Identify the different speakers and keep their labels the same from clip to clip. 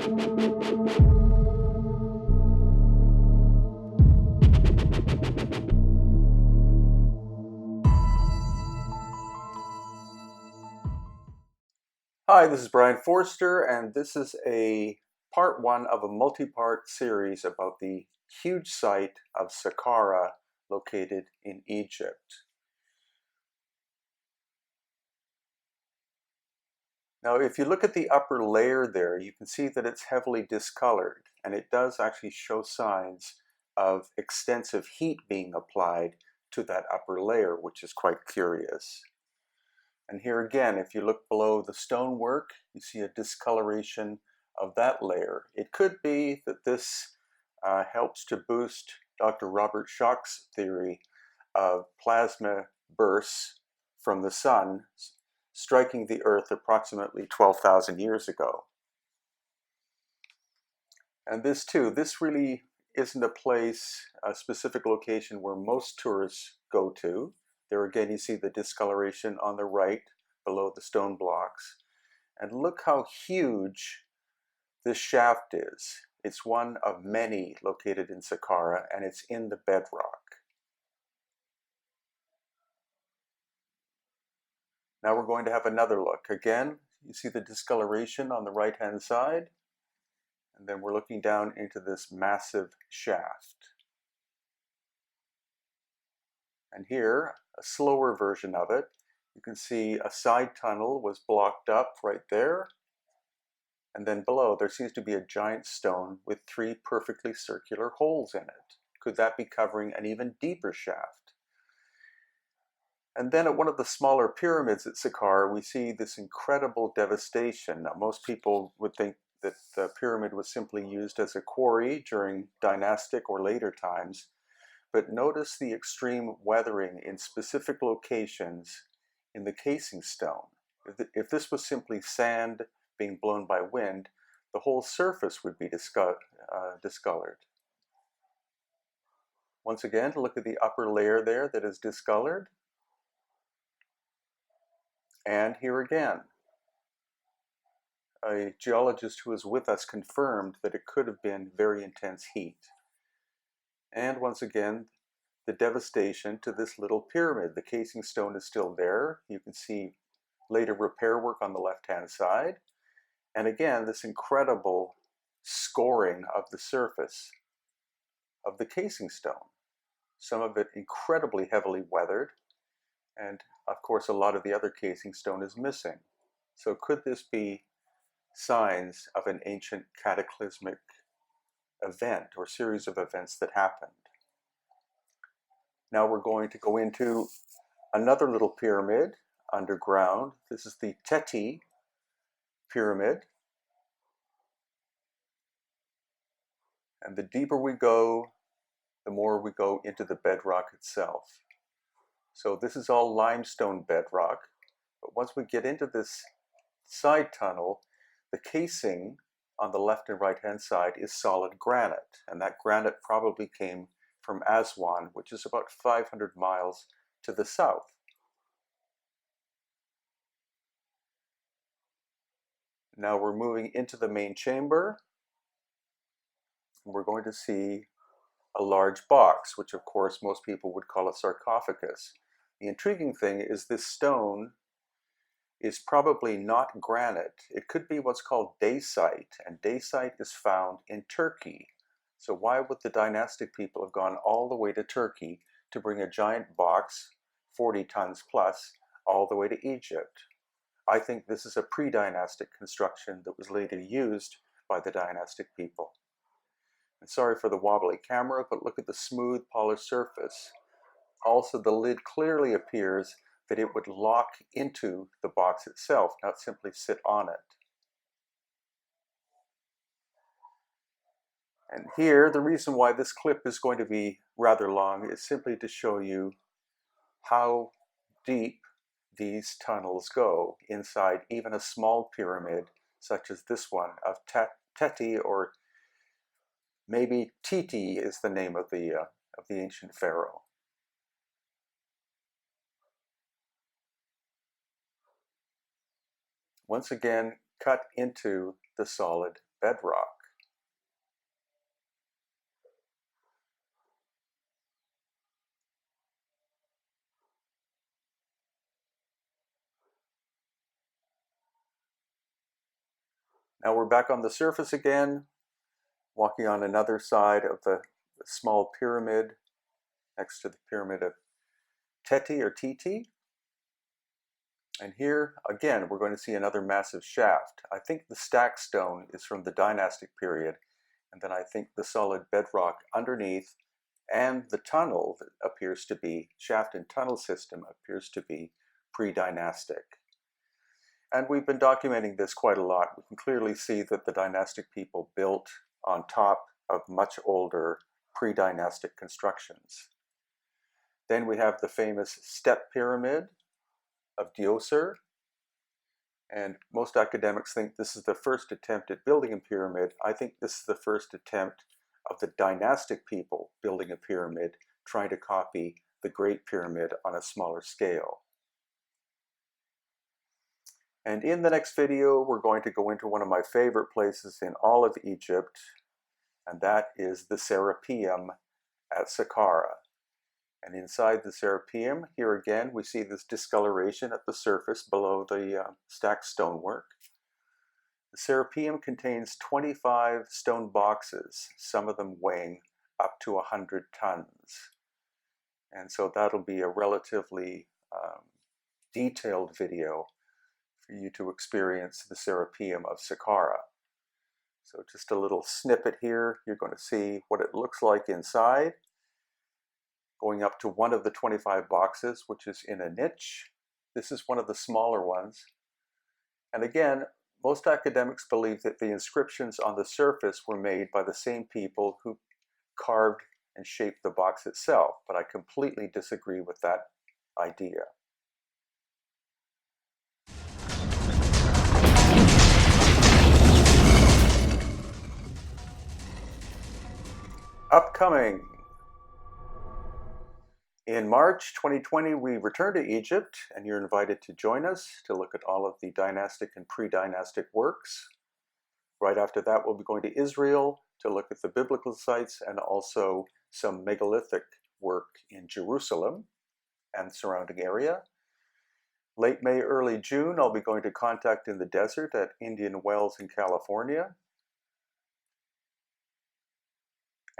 Speaker 1: Hi, this is Brian Forster, and this is a part one of a multi-part series about the huge site of Saqqara located in Egypt. Now, if you look at the upper layer there, you can see that it's heavily discolored, and it does actually show signs of extensive heat being applied to that upper layer, which is quite curious. And here again, if you look below the stonework, you see a discoloration of that layer. It could be that this helps to boost Dr. Robert Schoch's theory of plasma bursts from the sun striking the Earth approximately 12,000 years ago. And this really isn't a place, a specific location where most tourists go to. There again, you see the discoloration on the right below the stone blocks. And look how huge this shaft is. It's one of many located in Saqqara, and it's in the bedrock. Now we're going to have another look. Again, you see the discoloration on the right-hand side, and then we're looking down into this massive shaft. And here, a slower version of it. You can see a side tunnel was blocked up right there. And then below, there seems to be a giant stone with 3 perfectly circular holes in it. Could that be covering an even deeper shaft? And then at one of the smaller pyramids at Saqqara, we see this incredible devastation. Now, most people would think that the pyramid was simply used as a quarry during dynastic or later times. But notice the extreme weathering in specific locations in the casing stone. If this was simply sand being blown by wind, the whole surface would be discolored. Once again, look at the upper layer there that is discolored. And here again, a geologist who was with us confirmed that it could have been very intense heat. And once again, the devastation to this little pyramid. The casing stone is still there. You can see later repair work on the left-hand side. And again, this incredible scoring of the surface of the casing stone. Some of it incredibly heavily weathered. And of course, a lot of the other casing stone is missing. So could this be signs of an ancient cataclysmic event or series of events that happened? Now we're going to go into another little pyramid underground. This is the Teti pyramid. And the deeper we go, the more we go into the bedrock itself. So this is all limestone bedrock. But once we get into this side tunnel, the casing on the left and right hand side is solid granite. And that granite probably came from Aswan, which is about 500 miles to the south. Now we're moving into the main chamber. We're going to see a large box, which of course most people would call a sarcophagus. The intriguing thing is this stone is probably not granite. It could be what's called dacite, and dacite is found in Turkey. So why would the dynastic people have gone all the way to Turkey to bring a giant box, 40 tons plus, all the way to Egypt? I think this is a pre-dynastic construction that was later used by the dynastic people. And sorry for the wobbly camera, but look at the smooth polished surface. Also, the lid clearly appears that it would lock into the box itself, not simply sit on it. And here, the reason why this clip is going to be rather long is simply to show you how deep these tunnels go inside even a small pyramid, such as this one of Teti, or maybe Titi is the name of the ancient pharaoh. Once again, cut into the solid bedrock. Now we're back on the surface again, walking on another side of the small pyramid next to the pyramid of Teti or Titi. And here, again, we're going to see another massive shaft. I think the stack stone is from the dynastic period, and then I think the solid bedrock underneath and the tunnel that appears to be, shaft and tunnel system appears to be pre-dynastic. And we've been documenting this quite a lot. We can clearly see that the dynastic people built on top of much older pre-dynastic constructions. Then we have the famous step pyramid of Djoser, and most academics think this is the first attempt at building a pyramid. I think this is the first attempt of the dynastic people building a pyramid, trying to copy the Great Pyramid on a smaller scale. And in the next video, we're going to go into one of my favorite places in all of Egypt, and that is the Serapeum at Saqqara. And inside the Serapeum, here again, we see this discoloration at the surface below the stacked stonework. The Serapeum contains 25 stone boxes, some of them weighing up to 100 tons. And so that'll be a relatively detailed video for you to experience the Serapeum of Saqqara. So just a little snippet here. You're going to see what it looks like inside, going up to one of the 25 boxes, which is in a niche. This is one of the smaller ones. And again, most academics believe that the inscriptions on the surface were made by the same people who carved and shaped the box itself, but I completely disagree with that idea. Upcoming. In March 2020, we return to Egypt, and you're invited to join us to look at all of the dynastic and pre-dynastic works. Right after that, we'll be going to Israel to look at the biblical sites and also some megalithic work in Jerusalem and surrounding area. Late May, early June, I'll be going to Contact in the Desert at Indian Wells in California.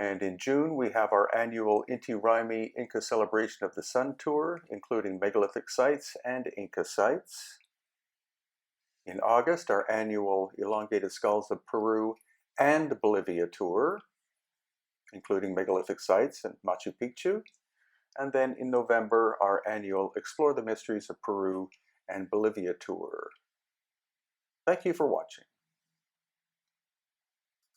Speaker 1: And in June, we have our annual Inti Raymi Inca Celebration of the Sun tour, including megalithic sites and Inca sites. In August, our annual Elongated Skulls of Peru and Bolivia tour, including megalithic sites and Machu Picchu. And then in November, our annual Explore the Mysteries of Peru and Bolivia tour. Thank you for watching.